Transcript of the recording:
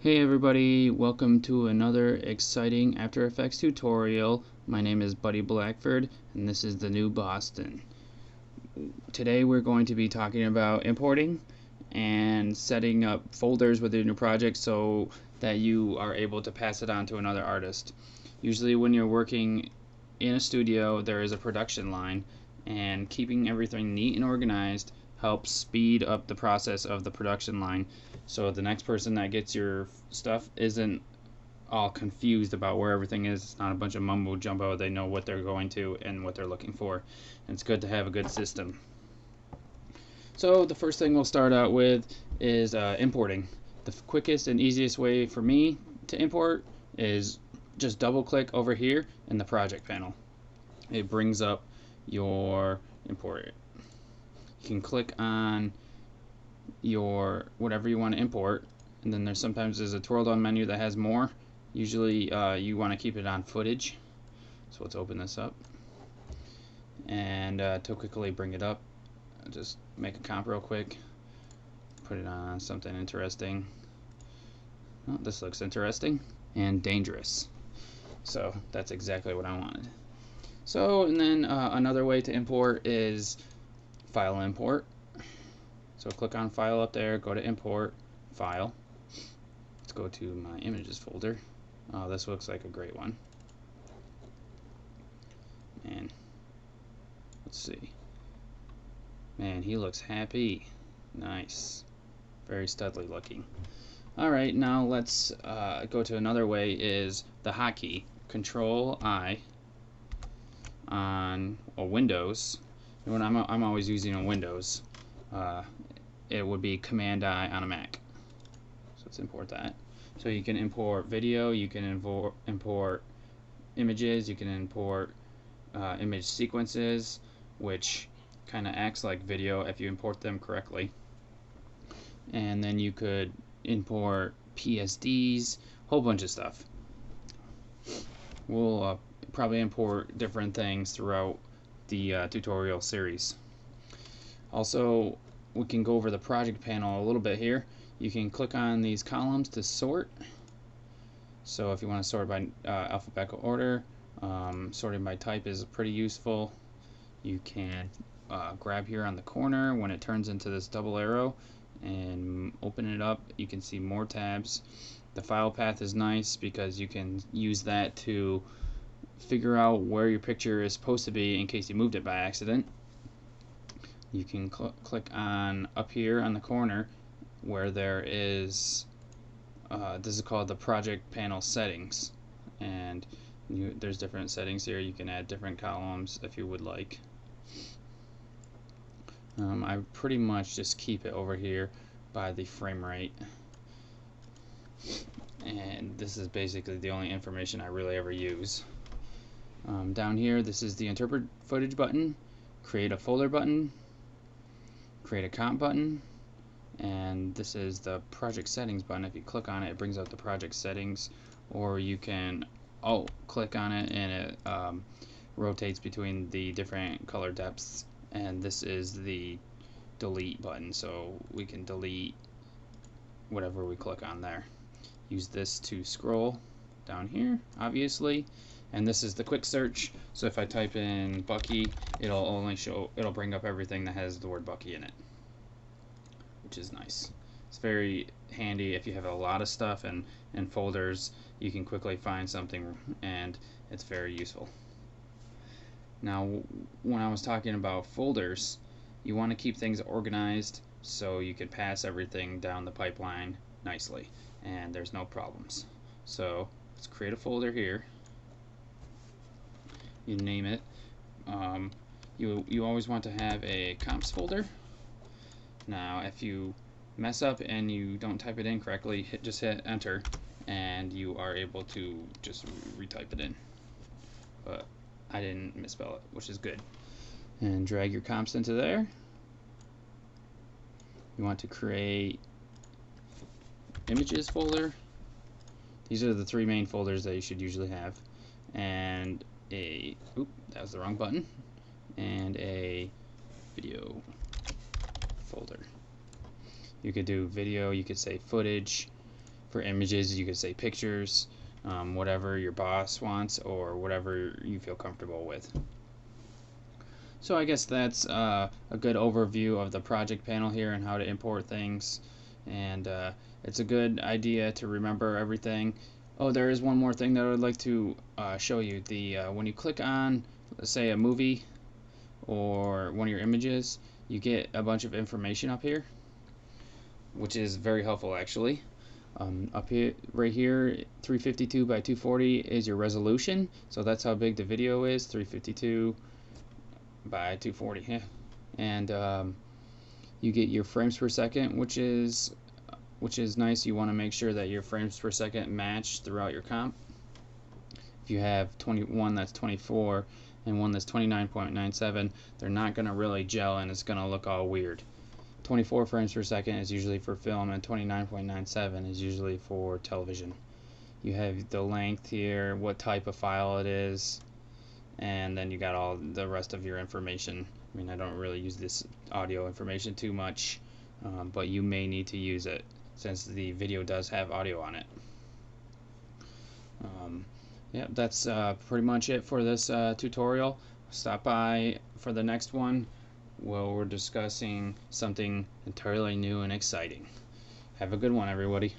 Hey everybody, welcome to another exciting After Effects tutorial. My name is Buddy Blackford and this is the new Boston. Today we're going to be talking about importing and setting up folders within your project so that you are able to pass it on to another artist. Usually when you're working in a studio there is a production line, and keeping everything neat and organized helps speed up the process of the production line, so the next person that gets your stuff isn't all confused about where everything is. It's not a bunch of mumbo jumbo. They know what they're going to and what they're looking for, and it's good to have a good system. So the first thing we'll start out with is importing. The quickest and easiest way for me to import is just double click over here in the project panel. It brings up your import. You can click on your whatever you want to import, and then there's a twirl down menu that has more. Usually you want to keep it on footage, so let's open this up, and to quickly bring it up, I'll just make a comp real quick, put it on something interesting. Oh, this looks interesting and dangerous, so that's exactly what I wanted. So, and then another way to import is file import. So click on file up there, go to import, file. Let's go to my images folder. Oh, this looks like a great one. And let's see. Man, he looks happy. Nice. Very studly looking. Alright, now let's go to another way, is the hotkey. Control I on Windows. And when I'm always using on Windows, it would be Command I on a Mac. So let's import that. So you can import video, you can import images, you can import image sequences, which kind of acts like video if you import them correctly. And then you could import PSDs, whole bunch of stuff. We'll probably import different things throughout the tutorial series. Also, we can go over the project panel a little bit here. You can click on these columns to sort. So if you want to sort by alphabetical order, sorting by type is pretty useful. You can grab here on the corner when it turns into this double arrow and open it up. You can see more tabs. The file path is nice because you can use that to figure out where your picture is supposed to be in case you moved it by accident. You can click on up here on the corner where there is this is called the project panel settings, and there's different settings here. You can add different columns if you would like. I pretty much just keep it over here by the frame rate, and this is basically the only information I really ever use. Down here, this is the interpret footage button, create a folder button, create a comp button, and this is the project settings button. If you click on it, it brings up the project settings, or you can click on it and it rotates between the different color depths. And this is the delete button, so we can delete whatever we click on there. Use this to scroll down here, obviously. And this is the quick search, so if I type in Bucky, it'll bring up everything that has the word Bucky in it, which is nice. It's very handy if you have a lot of stuff and folders. You can quickly find something, and it's very useful. Now, when I was talking about folders, you want to keep things organized so you can pass everything down the pipeline nicely and there's no problems. So let's create a folder here. You name it. You always want to have a comps folder. Now, if you mess up and you don't type it in correctly, just hit enter, and you are able to just retype it in. But I didn't misspell it, which is good. And drag your comps into there. You want to create images folder. These are the three main folders that you should usually have. And that was the wrong button. And a video folder. You could do video, you could say footage, For images, you could say pictures, whatever your boss wants or whatever you feel comfortable with. So I guess that's a good overview of the project panel here and how to import things, and it's a good idea to remember everything. Oh, there is one more thing that I would like to show you. When you click on, let's say, a movie or one of your images, you get a bunch of information up here, which is very helpful actually. Up here, right here, 352 by 240 is your resolution, so that's how big the video is, 352 by 240. Yeah. And you get your frames per second, which is nice. You want to make sure that your frames per second match throughout your comp. If you have 21 that's 24 and one that's 29.97, they're not going to really gel and it's going to look all weird. 24 frames per second is usually for film and 29.97 is usually for television. You have the length here, what type of file it is, and then you got all the rest of your information. I mean, I don't really use this audio information too much, but you may need to use it since the video does have audio on it. Yeah, that's pretty much it for this tutorial. Stop by for the next one where we're discussing something entirely new and exciting. Have a good one, everybody.